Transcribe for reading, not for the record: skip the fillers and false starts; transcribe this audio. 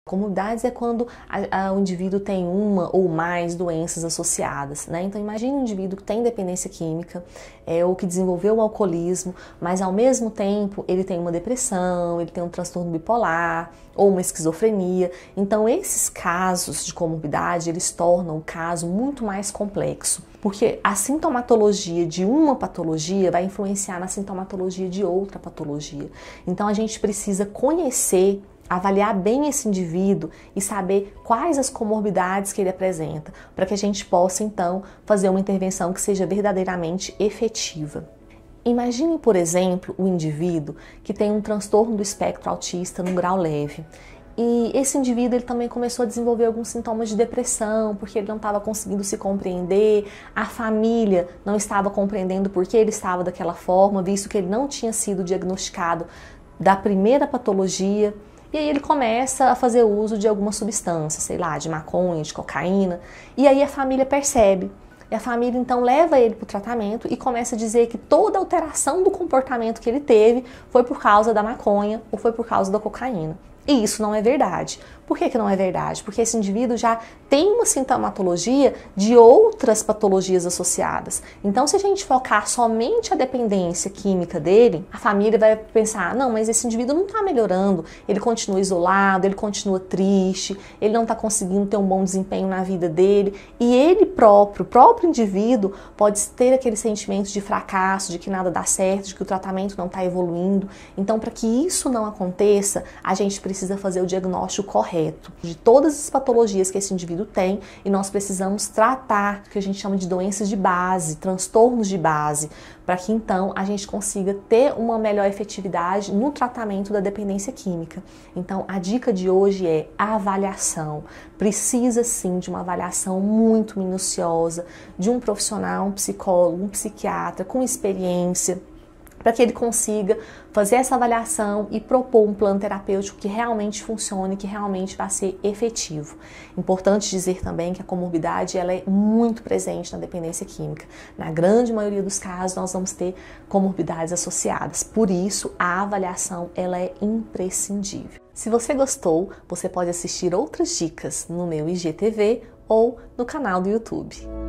Comorbidades é quando o indivíduo tem uma ou mais doenças associadas, né? Então imagine um indivíduo que tem dependência química ou que desenvolveu o alcoolismo, mas ao mesmo tempo ele tem uma depressão, ele tem um transtorno bipolar ou uma esquizofrenia. Então esses casos de comorbidade, eles tornam o caso muito mais complexo, porque a sintomatologia de uma patologia vai influenciar na sintomatologia de outra patologia. Então a gente precisa conhecer, avaliar bem esse indivíduo e saber quais as comorbidades que ele apresenta, para que a gente possa então fazer uma intervenção que seja verdadeiramente efetiva. Imagine, por exemplo, o indivíduo que tem um transtorno do espectro autista no grau leve. E esse indivíduo ele também começou a desenvolver alguns sintomas de depressão, porque ele não estava conseguindo se compreender, a família não estava compreendendo por que ele estava daquela forma, visto que ele não tinha sido diagnosticado da primeira patologia. E aí ele começa a fazer uso de alguma substância, sei lá, de maconha, de cocaína, e aí a família percebe. E a família então leva ele para o tratamento e começa a dizer que toda alteração do comportamento que ele teve foi por causa da maconha ou foi por causa da cocaína. E isso não é verdade. Por que não é verdade? Porque esse indivíduo já tem uma sintomatologia de outras patologias associadas. Então, se a gente focar somente a dependência química dele, a família vai pensar, não, mas esse indivíduo não está melhorando, ele continua isolado, ele continua triste, ele não está conseguindo ter um bom desempenho na vida dele, e ele próprio, o próprio indivíduo, pode ter aquele sentimento de fracasso, de que nada dá certo, de que o tratamento não está evoluindo. Então, para que isso não aconteça, a gente precisa fazer o diagnóstico correto de todas as patologias que esse indivíduo tem, e nós precisamos tratar o que a gente chama de doenças de base, transtornos de base, para que então a gente consiga ter uma melhor efetividade no tratamento da dependência química. Então a dica de hoje é a avaliação. Precisa sim de uma avaliação muito minuciosa, de um profissional, um psicólogo, um psiquiatra com experiência, para que ele consiga fazer essa avaliação e propor um plano terapêutico que realmente funcione, que realmente vai ser efetivo. Importante dizer também que a comorbidade ela é muito presente na dependência química. Na grande maioria dos casos, nós vamos ter comorbidades associadas. Por isso, a avaliação ela é imprescindível. Se você gostou, você pode assistir outras dicas no meu IGTV ou no canal do YouTube.